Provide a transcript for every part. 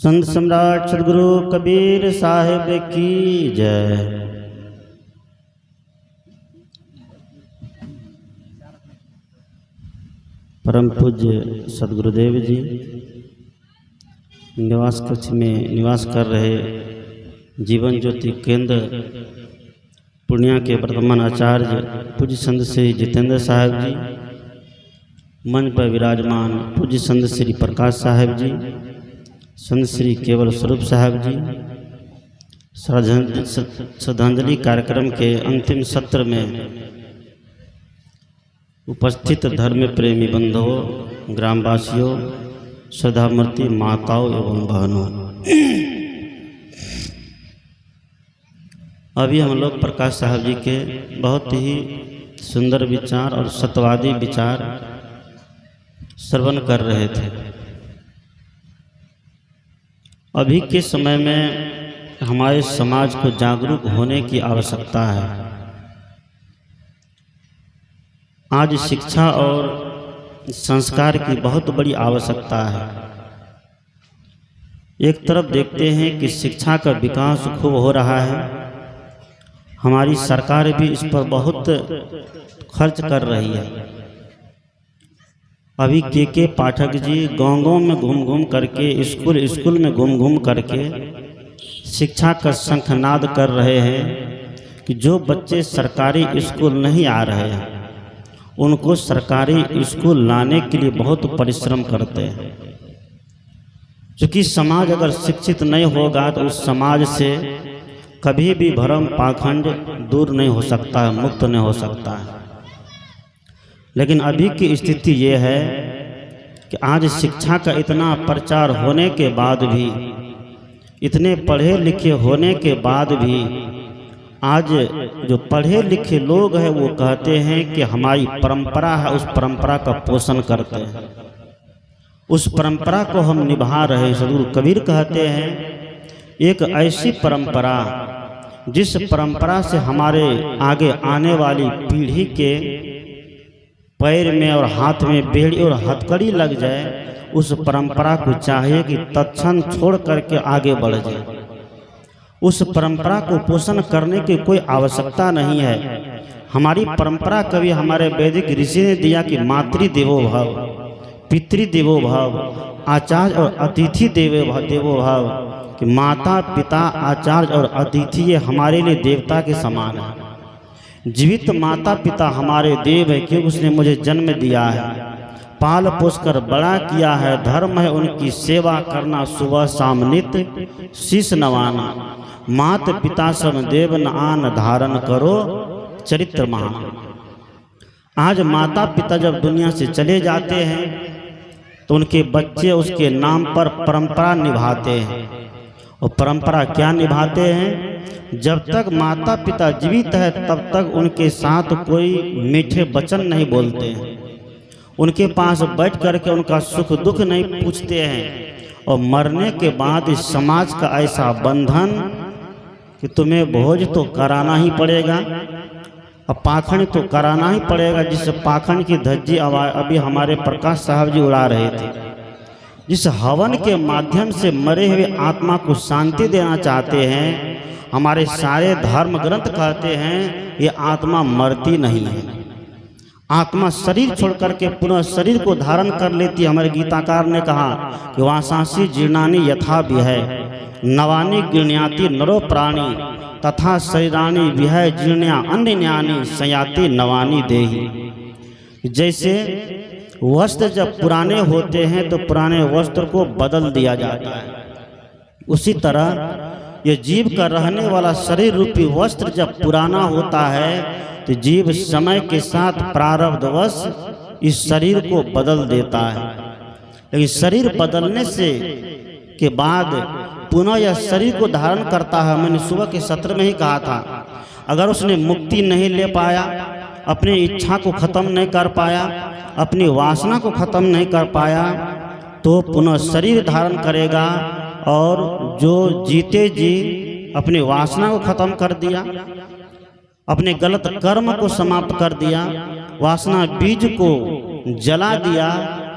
संत सम्राट सदगुरु कबीर साहिब की जय। परम पूज्य सदगुरुदेव जी निवास कक्ष में निवास कर रहे जीवन ज्योति केंद्र पूर्णिया के वर्तमान आचार्य पूज्य संत श्री जितेंद्र साहिब जी, मंच पर विराजमान पूज्य संत श्री प्रकाश साहिब जी, संत श्री केवल स्वरूप साहब जी, श्रद्धांजलि कार्यक्रम के अंतिम सत्र में उपस्थित धर्म प्रेमी बंधुओं, ग्रामवासियों, श्रद्धामूर्ति माताओं एवं बहनों, अभी हम लोग प्रकाश साहब जी के बहुत ही सुंदर विचार और सत्यवादी विचार श्रवण कर रहे थे। अभी के समय में हमारे समाज को जागरूक होने की आवश्यकता है। आज शिक्षा और संस्कार की बहुत बड़ी आवश्यकता है। एक तरफ देखते हैं कि शिक्षा का विकास खूब हो रहा है, हमारी सरकार भी इस पर बहुत खर्च कर रही है। अभी के पाठक जी गाँव में घूम घूम करके, स्कूल में घूम घूम करके शिक्षा का शंखनाद कर रहे हैं कि जो बच्चे सरकारी स्कूल नहीं आ रहे हैं उनको सरकारी स्कूल लाने के लिए बहुत परिश्रम करते हैं। क्योंकि समाज अगर शिक्षित नहीं होगा तो उस समाज से कभी भी भ्रम पाखंड दूर नहीं हो सकता है, मुक्त नहीं हो सकता है। लेकिन अभी की स्थिति ये है कि आज शिक्षा का इतना प्रचार होने के बाद भी, इतने पढ़े लिखे होने के बाद भी, आज जो पढ़े लिखे लोग हैं वो कहते हैं कि हमारी परंपरा है, उस परंपरा का पोषण करते हैं, उस परंपरा को हम निभा रहे हैं। सदगुरु कबीर कहते हैं एक ऐसी परंपरा जिस परंपरा से हमारे आगे आने वाली पीढ़ी के पैर में और हाथ में बेड़ी और हथकड़ी लग जाए, उस परंपरा को चाहिए कि तत्क्षण छोड़ करके आगे बढ़ जाए। उस परंपरा को पोषण करने की कोई आवश्यकता नहीं है। हमारी परंपरा कभी हमारे वैदिक ऋषि ने दिया कि मातृ देवो भव, पितृ देवो भव, आचार्य और अतिथि देवो भव, कि माता पिता आचार्य और अतिथि ये हमारे लिए देवता के समान है। जीवित माता पिता हमारे देव है क्योंकि उसने मुझे जन्म दिया है, पाल पोस कर बड़ा किया है, धर्म है उनकी सेवा करना, सुबह शाम नित्य शीश नवाना, मात पिता सब देव न आन धारण करो चरित्र महान। आज माता पिता जब दुनिया से चले जाते हैं तो उनके बच्चे उसके नाम पर परंपरा निभाते हैं। और परंपरा क्या निभाते हैं? जब तक माता पिता जीवित है तब तक उनके साथ कोई मीठे वचन नहीं बोलते हैं, उनके पास बैठ करके उनका सुख दुख नहीं पूछते हैं। और मरने के बाद इस समाज का ऐसा बंधन कि तुम्हें भोज तो कराना ही पड़ेगा और पाखंड तो कराना ही पड़ेगा। जिस पाखंड की धज्जी अभी हमारे प्रकाश साहब जी उड़ा रहे थे, जिस हवन के माध्यम से मरे हुए आत्मा को शांति देना चाहते हैं, हमारे सारे धर्म ग्रंथ कहते हैं ये आत्मा मरती नहीं है। आत्मा शरीर छोड़ करके पुनः शरीर को धारण कर लेती है। हमारे गीताकार ने कहा कि वासांसी जीर्णानि यथा विहय नवानि गृह्णाति नरो प्राणी तथा शरीरानि विहय जीर्ण्या अन्यन्यानि संयाति नवानि देहि। जैसे वस्त्र जब पुराने होते हैं तो पुराने वस्त्र को बदल दिया जाता है, उसी तरह ये जीव का रहने वाला शरीर रूपी वस्त्र जब पुराना होता है तो जीव समय के साथ प्रारब्धवश इस शरीर को बदल देता है। लेकिन शरीर बदलने से के बाद पुनः यह शरीर को धारण करता है। मैंने सुबह के सत्र में ही कहा था, अगर उसने मुक्ति नहीं ले पाया, अपनी इच्छा को खत्म नहीं कर पाया, अपनी वासना को खत्म नहीं कर पाया, तो पुनः शरीर धारण करेगा। और जो जीते जी अपनी वासना को खत्म कर दिया, अपने गलत कर्म को समाप्त कर दिया, वासना बीज को जला दिया,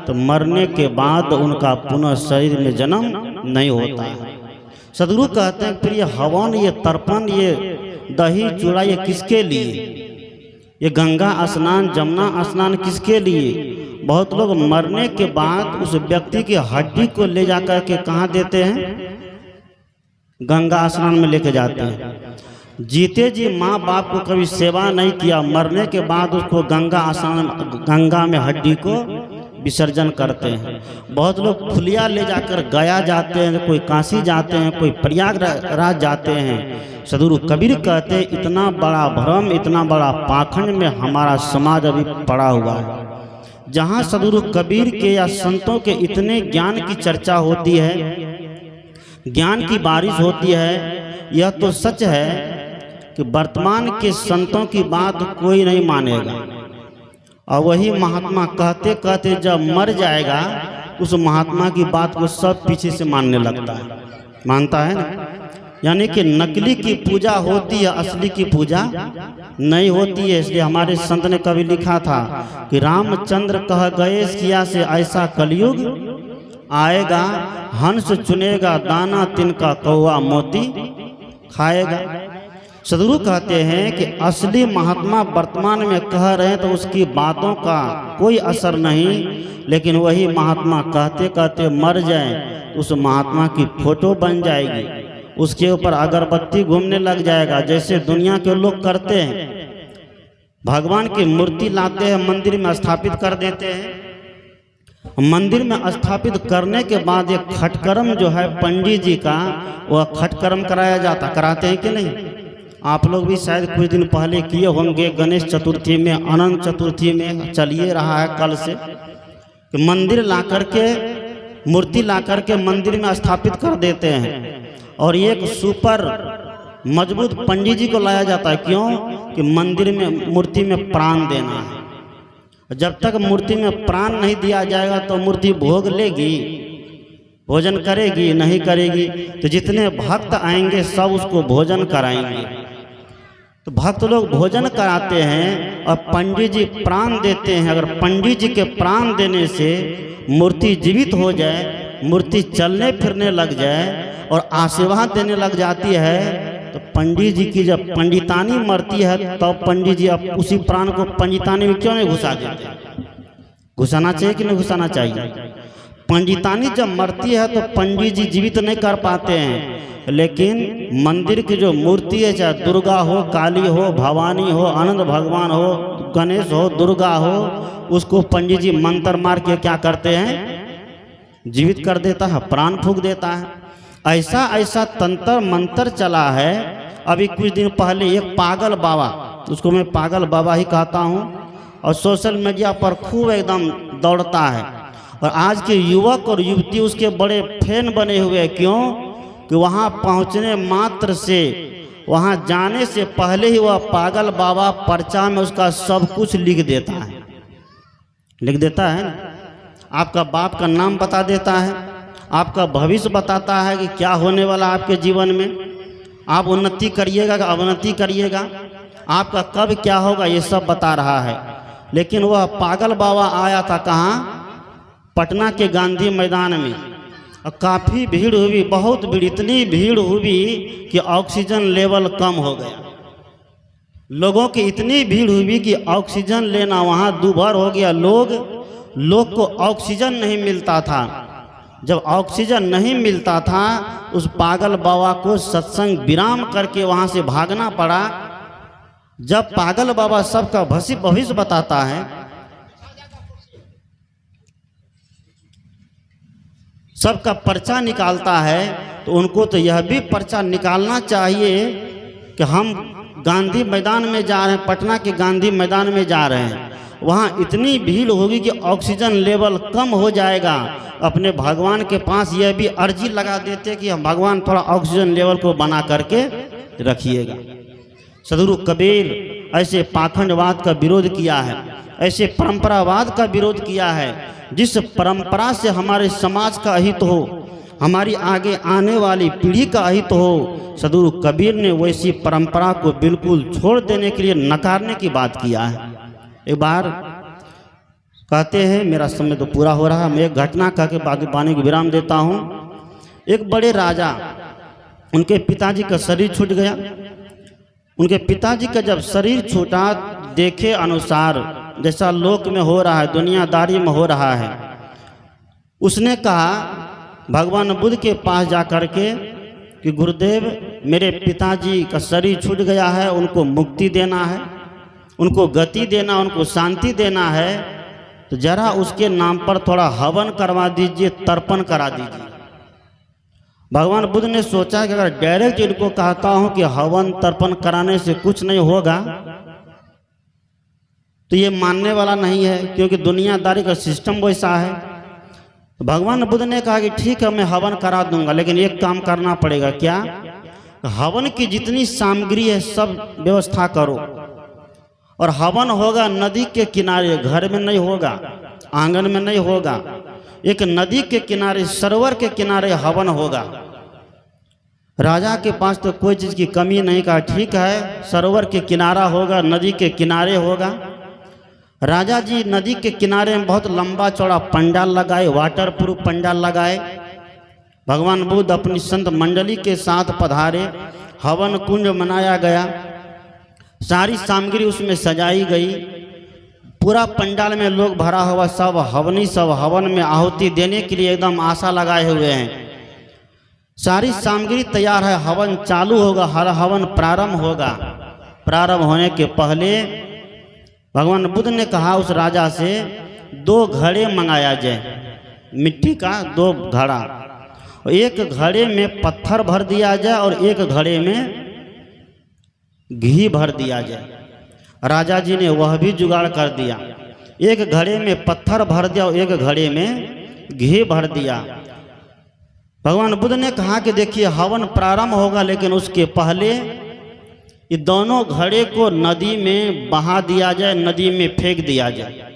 तो मरने के बाद उनका पुनः शरीर में जन्म नहीं होता है। सदगुरु कहते हैं फिर ये हवन, ये तर्पण, ये दही चूड़ा ये किसके लिए? ये गंगा स्नान, जमुना स्नान किसके लिए? बहुत लोग मरने के बाद उस व्यक्ति की हड्डी को ले जाकर के कहाँ देते हैं? गंगा स्नान में लेके जाते हैं। जीते जी माँ बाप को कभी सेवा नहीं किया, मरने के बाद उसको गंगा में हड्डी को विसर्जन करते हैं। बहुत लोग फुलिया ले जाकर गया जाते हैं, कोई काशी जाते हैं, कोई प्रयागराज जाते हैं। सदगुरु कबीर कहते हैं इतना बड़ा भ्रम, इतना बड़ा पाखंड में हमारा समाज अभी पड़ा हुआ है। जहाँ सदगुरु कबीर के या संतों के इतने ज्ञान की चर्चा होती है, ज्ञान की बारिश होती है, यह तो सच है कि वर्तमान के संतों की बात कोई नहीं मानेगा। और वही महात्मा कहते कहते जब मर जाएगा, उस महात्मा की बात को सब पीछे से मानने लगता है, मानता है ना। यानी कि नकली की पूजा होती है, असली की पूजा नहीं होती है। इसलिए हमारे संत ने कभी लिखा था कि रामचंद्र कह गए सिया से ऐसा कलयुग आएगा, हंस चुनेगा दाना तिनका कौवा मोती खाएगा। सदगुरु कहते हैं कि असली महात्मा वर्तमान में कह रहे हैं तो उसकी बातों का कोई असर नहीं, लेकिन वही महात्मा कहते कहते मर जाए, उस महात्मा की फोटो बन जाएगी, उसके ऊपर अगरबत्ती घूमने लग जाएगा। जैसे दुनिया के लोग करते हैं, भगवान की मूर्ति लाते हैं, मंदिर में स्थापित कर देते हैं। मंदिर में स्थापित करने के बाद एक खटकर्म जो है पंडित जी का, वह खटकर्म कराया जाता, कराते हैं कि नहीं? आप लोग भी शायद कुछ दिन पहले किए होंगे, गणेश चतुर्थी में, अनंत चतुर्थी में चलिए रहा है कल से, कि मंदिर ला करके, मूर्ति ला करके मंदिर में स्थापित कर देते हैं। और एक सुपर मजबूत पंडित जी को लाया जाता है। क्यों? कि मंदिर में, मूर्ति में प्राण देना है। जब तक मूर्ति में प्राण नहीं दिया जाएगा तो मूर्ति भोग लेगी, भोजन करेगी नहीं करेगी। तो जितने भक्त आएंगे सब उसको भोजन कराएंगे। तो भक्त लोग भोजन कराते हैं और पंडित जी प्राण देते हैं। अगर पंडित जी के प्राण देने से मूर्ति जीवित हो जाए, मूर्ति चलने फिरने लग जाए और आशीर्वाद देने लग जाती है, तो पंडित जी की जब पंडितानी मरती है तब तो पंडित जी अब उसी प्राण को पंडितानी में क्यों नहीं घुसा देते? घुसाना चाहिए कि नहीं घुसाना चाहिए? पंडितानी जब मरती है तो पंडित जी जीवित नहीं कर पाते हैं, लेकिन मंदिर की जो मूर्ति है, चाहे दुर्गा हो, काली हो, भवानी हो, आनंद भगवान हो, गणेश हो, दुर्गा हो, उसको पंडित जी मंत्र मार के क्या करते हैं? जीवित कर देता है, प्राण फूंक देता है। ऐसा ऐसा तंत्र मंत्र चला है। अभी कुछ दिन पहले एक पागल बाबा, उसको मैं पागल बाबा ही कहता हूँ, और सोशल मीडिया पर खूब एकदम दौड़ता है। और आज के युवक और युवती उसके बड़े फैन बने हुए हैं। क्यों? कि वहाँ पहुँचने मात्र से, वहाँ जाने से पहले ही वह पागल बाबा पर्चा में उसका सब कुछ लिख देता है, लिख देता है ना। आपका बाप का नाम बता देता है, आपका भविष्य बताता है कि क्या होने वाला आपके जीवन में, आप उन्नति करिएगा कि अवनति करिएगा, आपका कब क्या होगा, ये सब बता रहा है। लेकिन वह पागल बाबा आया था कहाँ? पटना के गांधी मैदान में। और काफ़ी भीड़ हुई, बहुत भीड़, इतनी भीड़ हुई कि ऑक्सीजन लेवल कम हो गया। लोगों की इतनी भीड़ हुई कि ऑक्सीजन लेना वहाँ दूभर हो गया। लोग को ऑक्सीजन नहीं मिलता था। जब ऑक्सीजन नहीं मिलता था, उस पागल बाबा को सत्संग विराम करके वहाँ से भागना पड़ा। जब पागल बाबा सबका भविष्य बताता है, सबका पर्चा निकालता है, तो उनको तो यह भी पर्चा निकालना चाहिए कि हम गांधी मैदान में जा रहे हैं, पटना के गांधी मैदान में जा रहे हैं, वहाँ इतनी भीड़ होगी कि ऑक्सीजन लेवल कम हो जाएगा। अपने भगवान के पास यह भी अर्जी लगा देते कि हम भगवान थोड़ा ऑक्सीजन लेवल को बना करके रखिएगा। सदगुरु कबीर ऐसे पाखंडवाद का विरोध किया है, ऐसे परंपरावाद का विरोध किया है। जिस परंपरा से हमारे समाज का अहित हो, हमारी आगे आने वाली पीढ़ी का अहित हो, सदगुरु कबीर ने वैसी परंपरा को बिल्कुल छोड़ देने के लिए नकारने की बात किया है। एक बार कहते हैं मेरा समय तो पूरा हो रहा है, मैं एक घटना कह के बाद वाणी को विराम देता हूँ। एक बड़े राजा, उनके पिताजी का शरीर छूट गया। उनके पिताजी का जब शरीर छूटा, देखे अनुसार जैसा लोक में हो रहा है, दुनियादारी में हो रहा है, उसने कहा भगवान बुद्ध के पास जा कर के कि गुरुदेव मेरे पिताजी का शरीर छूट गया है, उनको मुक्ति देना है, उनको गति देना, उनको शांति देना है, तो जरा उसके नाम पर थोड़ा हवन करवा दीजिए, तर्पण करा दीजिए। भगवान बुद्ध ने सोचा कि अगर डायरेक्ट इनको कहता हूं कि हवन तर्पण कराने से कुछ नहीं होगा तो ये मानने वाला नहीं है, क्योंकि दुनियादारी का सिस्टम वैसा है। तो भगवान बुद्ध ने कहा कि ठीक है मैं हवन करा दूंगा, लेकिन एक काम करना पड़ेगा। क्या? हवन की जितनी सामग्री है सब व्यवस्था करो, और हवन होगा नदी के किनारे, घर में नहीं होगा, आंगन में नहीं होगा, एक नदी के किनारे, सरोवर के किनारे हवन होगा। राजा के पास तो कोई चीज़ की कमी नहीं। कहा ठीक है, सरोवर के किनारा होगा, नदी के किनारे होगा। राजा जी नदी के किनारे में बहुत लंबा चौड़ा पंडाल लगाए, वाटर प्रूफ पंडाल लगाए। भगवान बुद्ध अपनी संत मंडली के साथ पधारे, हवन कुंज मनाया गया, सारी सामग्री उसमें सजाई गई, पूरा पंडाल में लोग भरा हुआ, सब हवनी, सब हवन में आहुति देने के लिए एकदम आशा लगाए हुए हैं। सारी सामग्री तैयार है, हवन चालू होगा, हर हवन प्रारंभ होगा। प्रारंभ होने के पहले भगवान बुद्ध ने कहा उस राजा से 2 घड़े मंगाया जाए, मिट्टी का 2 घड़ा, और एक घड़े में पत्थर भर दिया जाए और एक घड़े में घी भर दिया जाए। राजा जी ने वह भी जुगाड़ कर दिया, एक घड़े में पत्थर भर दिया और एक घड़े में घी भर दिया। भगवान बुद्ध ने कहा कि देखिए हवन प्रारंभ होगा, लेकिन उसके पहले ये दोनों घड़े को नदी में बहा दिया जाए, नदी में फेंक दिया जाए।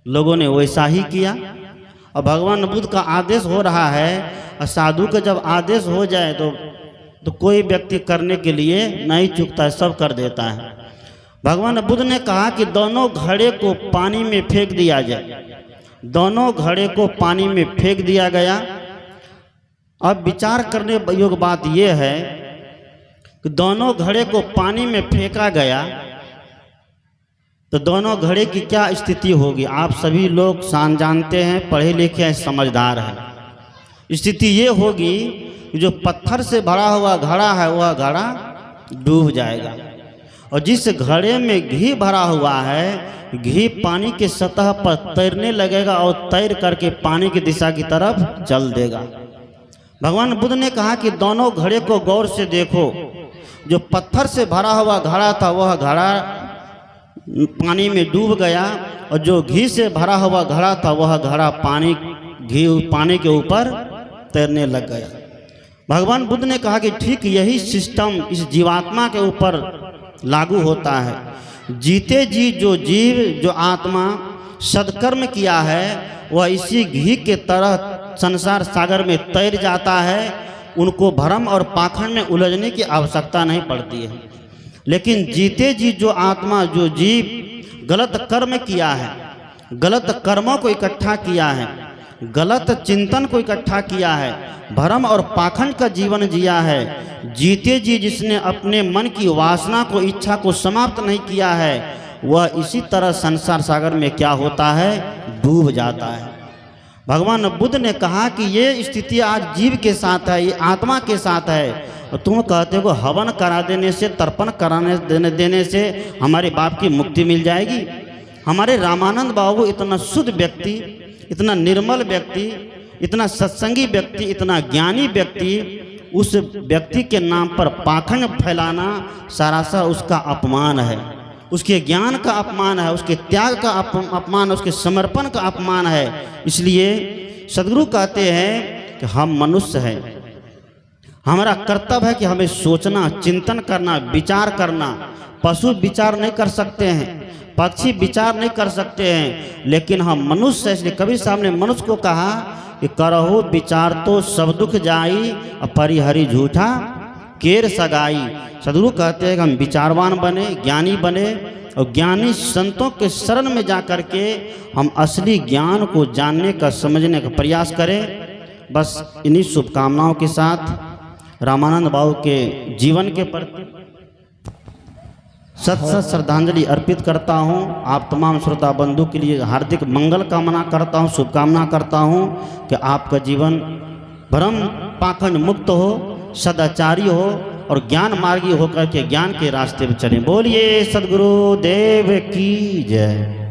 लोगों ने वैसा ही किया। और भगवान बुद्ध का आदेश हो रहा है, और साधु का जब आदेश हो जाए तो कोई व्यक्ति करने के लिए नहीं चूकता है, सब कर देता है। भगवान बुद्ध ने कहा कि दोनों घड़े को पानी में फेंक दिया जाए। दोनों घड़े को पानी में फेंक दिया गया। अब विचार करने योग्य बात यह है कि दोनों घड़े को पानी में फेंका गया तो दोनों घड़े की क्या स्थिति होगी? आप सभी लोग जानते हैं, पढ़े लिखे हैं, समझदार हैं। स्थिति ये होगी कि जो पत्थर से भरा हुआ घड़ा है वह घड़ा डूब जाएगा, और जिस घड़े में घी भरा हुआ है, घी पानी के सतह पर तैरने लगेगा और तैर करके पानी की दिशा की तरफ चल देगा। भगवान बुद्ध ने कहा कि दोनों घड़े को गौर से देखो। जो पत्थर से भरा हुआ घड़ा था वह घड़ा पानी में डूब गया, और जो घी से भरा हुआ घड़ा था वह घड़ा पानी के ऊपर तैरने लग गया। भगवान बुद्ध ने कहा कि ठीक यही सिस्टम इस जीवात्मा के ऊपर लागू होता है। जीते जी जो जीव, जो आत्मा सत्कर्म किया है वह इसी घी के तरह संसार सागर में तैर जाता है। उनको भ्रम और पाखंड में उलझने की आवश्यकता नहीं पड़ती है। लेकिन जीते जी जो आत्मा, जो जीव गलत कर्म किया है, गलत कर्मों को इकट्ठा किया है, गलत चिंतन को इकट्ठा किया है, भ्रम और पाखंड का जीवन जिया है, जीते जी जिसने अपने मन की वासना को, इच्छा को समाप्त नहीं किया है, वह इसी तरह संसार सागर में क्या होता है? डूब जाता है। भगवान बुद्ध ने कहा कि ये स्थिति आज जीव के साथ है, ये आत्मा के साथ है, और तुम कहते हो हवन करा देने से, तर्पण कराने देने से हमारे बाप की मुक्ति मिल जाएगी। हमारे रामानंद बाबू इतना शुद्ध व्यक्ति, इतना निर्मल व्यक्ति, इतना सत्संगी व्यक्ति, इतना ज्ञानी व्यक्ति, उस व्यक्ति के नाम पर पाखंड फैलाना सरासर उसका अपमान है, उसके ज्ञान का अपमान है, उसके त्याग का अपमान, उसके समर्पण का अपमान है। इसलिए सदगुरु कहते हैं कि हम मनुष्य हैं, हमारा कर्तव्य है कि हमें सोचना, चिंतन करना, विचार करना। पशु विचार नहीं कर सकते हैं, पक्षी विचार नहीं कर सकते हैं, लेकिन हम मनुष्य, इसलिए कबीर साहब ने मनुष्य को कहा कि करहु विचार तो सब दुख जाई, परिहरि झूठा केर सगाई। सदगुरु कहते हैं कि हम विचारवान बने, ज्ञानी बने, और ज्ञानी संतों के शरण में जा कर के हम असली ज्ञान को जानने का, समझने का प्रयास करें। बस इन्हीं शुभकामनाओं के साथ रामानंद बाबू के जीवन के प्रति सत श्रद्धांजलि अर्पित करता हूँ। आप तमाम श्रोता बंधु के लिए हार्दिक मंगल कामना करता हूँ, शुभकामना करता हूँ कि आपका जीवन भ्रम पाखंड मुक्त हो, सदाचारी हो और ज्ञान मार्गी होकर के ज्ञान के रास्ते पर चलें। बोलिए सद्गुरु देव की जय।